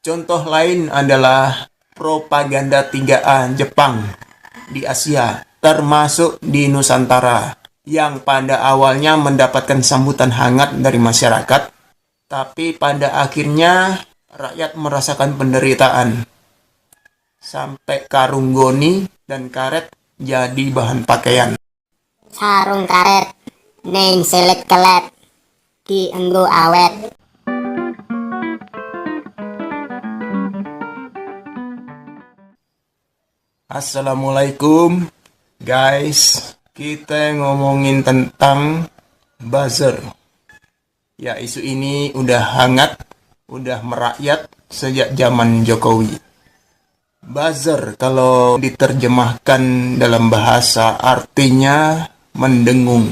Contoh lain adalah propaganda 3A Jepang di Asia, termasuk di Nusantara, yang pada awalnya mendapatkan sambutan hangat dari masyarakat, tapi pada akhirnya rakyat merasakan penderitaan, sampai karung goni dan karet jadi bahan pakaian. Sarung karet neng selet kelet dienggo awet. Assalamualaikum guys, kita ngomongin tentang buzzer. Ya, isu ini udah hangat, udah merakyat sejak zaman Jokowi. Buzzer kalau diterjemahkan dalam bahasa artinya mendengung.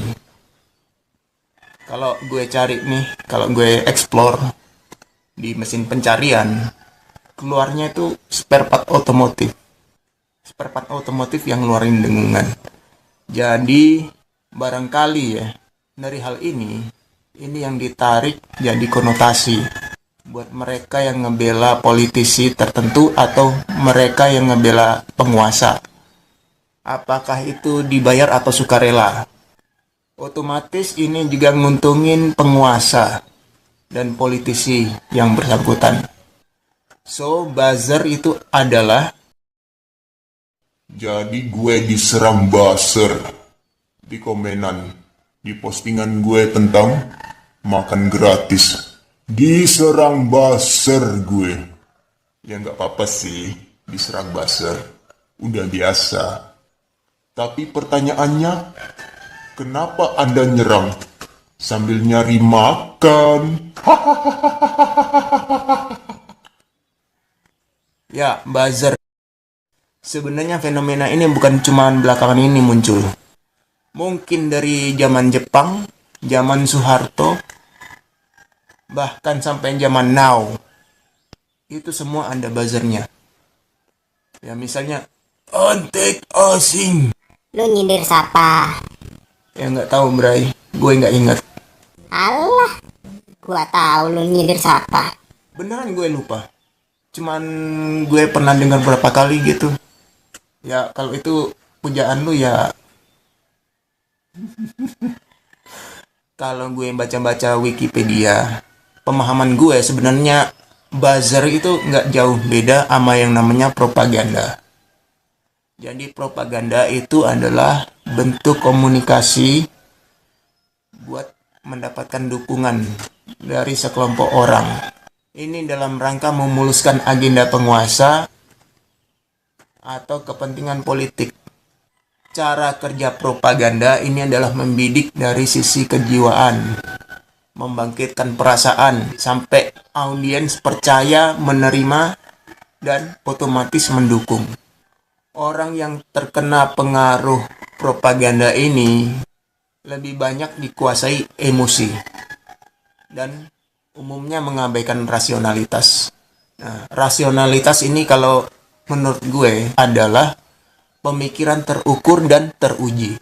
Kalau gue cari nih, kalau gue explore di mesin pencarian, keluarnya itu spare part otomotif. Spare part otomotif yang ngeluarin dengungan. Jadi barangkali ya, dari hal ini yang ditarik jadi konotasi buat mereka yang ngebela politisi tertentu atau mereka yang ngebela penguasa. Apakah itu dibayar atau sukarela? Otomatis ini juga nguntungin penguasa dan politisi yang bersangkutan. So, buzzer itu adalah jadi gue diserang buzzer di komenan, di postingan gue tentang makan gratis. Diserang buzzer gue. Ya nggak apa-apa sih, diserang buzzer. Udah biasa. Tapi pertanyaannya, kenapa Anda nyerang sambil nyari makan? ya buzzer. Sebenarnya fenomena ini bukan cuma belakangan ini muncul. Mungkin dari zaman Jepang, zaman Soeharto, bahkan sampai zaman now. Itu semua ada buzzernya. Ya misalnya, antek asing. Lu nyindir siapa? Ya nggak tahu Bray, gue nggak ingat. Alah, gua tahu lu nyindir siapa. Beneran gue lupa. Cuman gue pernah dengar berapa kali gitu. Ya kalau itu pujaan lu ya. Kalau gue baca-baca Wikipedia, pemahaman gue sebenarnya buzzer itu nggak jauh beda sama yang namanya propaganda. Jadi propaganda itu adalah bentuk komunikasi buat mendapatkan dukungan dari sekelompok orang. Ini dalam rangka memuluskan agenda penguasa atau kepentingan politik. Cara kerja propaganda ini adalah membidik dari sisi kejiwaan, membangkitkan perasaan sampai audiens percaya, menerima, dan otomatis mendukung. Orang yang terkena pengaruh propaganda ini lebih banyak dikuasai emosi dan umumnya mengabaikan rasionalitas. Nah, rasionalitas ini kalau menurut gue adalah pemikiran terukur dan teruji.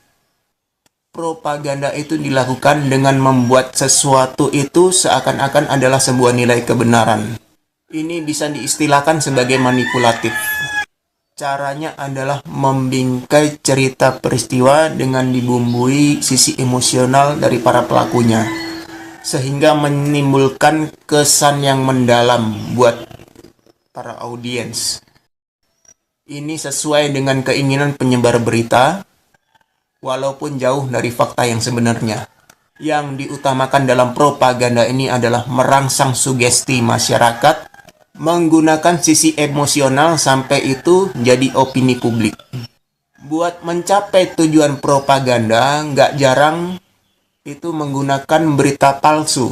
Propaganda itu dilakukan dengan membuat sesuatu itu seakan-akan adalah sebuah nilai kebenaran. Ini bisa diistilahkan sebagai manipulatif. Caranya adalah membingkai cerita peristiwa dengan dibumbui sisi emosional dari para pelakunya, sehingga menimbulkan kesan yang mendalam buat para audiens. Ini sesuai dengan keinginan penyebar berita, walaupun jauh dari fakta yang sebenarnya. Yang diutamakan dalam propaganda ini adalah merangsang sugesti masyarakat, menggunakan sisi emosional sampai itu jadi opini publik. Buat mencapai tujuan propaganda, nggak jarang itu menggunakan berita palsu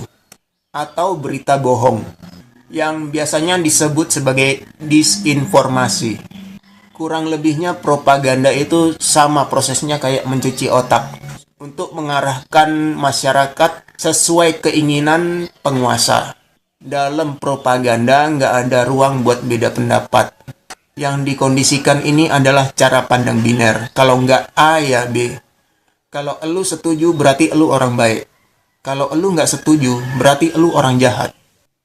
atau berita bohong, yang biasanya disebut sebagai disinformasi. Kurang lebihnya propaganda itu sama prosesnya kayak mencuci otak untuk mengarahkan masyarakat sesuai keinginan penguasa. Dalam propaganda nggak ada ruang buat beda pendapat. Yang dikondisikan ini adalah cara pandang biner. Kalau nggak A ya B. Kalau elu setuju berarti elu orang baik. Kalau elu nggak setuju berarti elu orang jahat.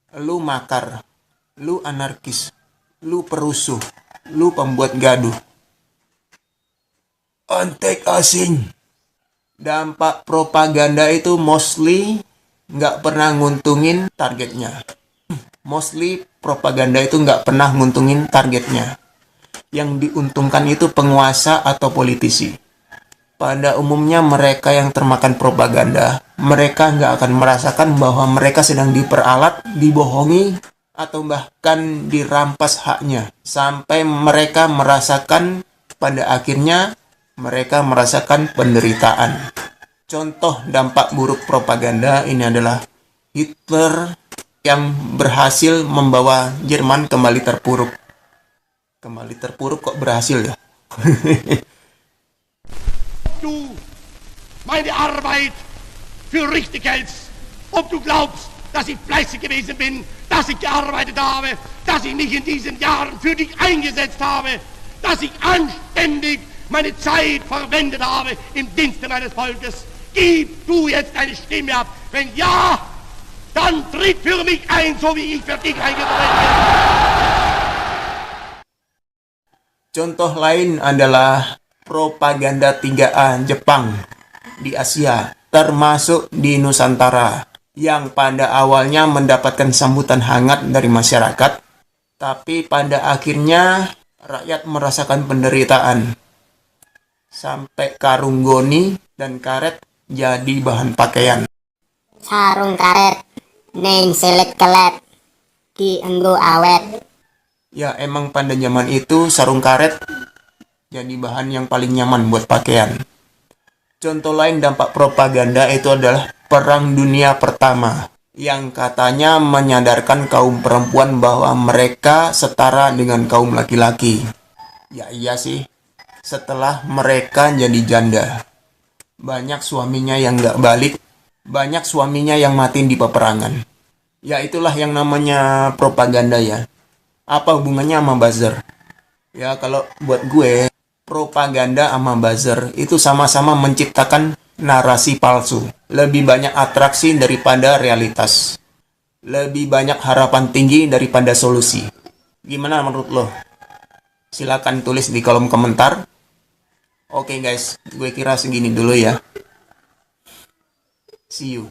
Elu makar. lu anarkis, lu perusuh, lu pembuat gaduh. Antek asing. Dampak propaganda itu mostly nggak pernah nguntungin targetnya. Mostly propaganda itu nggak pernah nguntungin targetnya. Yang diuntungkan itu penguasa atau politisi. Pada umumnya mereka yang termakan propaganda, mereka nggak akan merasakan bahwa mereka sedang diperalat, dibohongi, atau bahkan dirampas haknya. Sampai mereka merasakan pada akhirnya mereka merasakan penderitaan. Contoh dampak buruk propaganda ini adalah Hitler yang berhasil membawa Jerman kembali terpuruk. Kembali terpuruk kok berhasil ya? Du meine Arbeit für richtig hältst, ob du glaubst, dass ich fleißig gewesen bin, dass ich gearbeitet habe, dass ich mich in diesen Jahren für dich eingesetzt habe, dass ich anständig meine Zeit verwendet habe im Dienste meines Volkes. Gib du jetzt deine Stimme ab. Wenn ja, dann tritt für mich ein, so wie ich für dich eingetreten bin. Contoh lain adalah propaganda 3A Jepang di Asia, termasuk di Nusantara, yang pada awalnya mendapatkan sambutan hangat dari masyarakat, tapi pada akhirnya rakyat merasakan penderitaan. Sampai karung goni dan karet jadi bahan pakaian. Sarung karet, neng selet kelet, dienggo awet. Ya emang pada zaman itu sarung karet jadi bahan yang paling nyaman buat pakaian. Contoh lain dampak propaganda itu adalah Perang Dunia Pertama, yang katanya menyadarkan kaum perempuan bahwa mereka setara dengan kaum laki-laki. Ya iya sih, setelah mereka jadi janda, banyak suaminya yang gak balik, banyak suaminya yang mati di peperangan. Ya itulah yang namanya propaganda ya. Apa hubungannya sama buzzer? Ya kalau buat gue, propaganda sama buzzer itu sama-sama menciptakan narasi palsu. Lebih banyak atraksi daripada realitas. Lebih banyak harapan tinggi daripada solusi. Gimana menurut lo? Silakan tulis di kolom komentar. Oke guys, gue kira segini dulu ya. See you.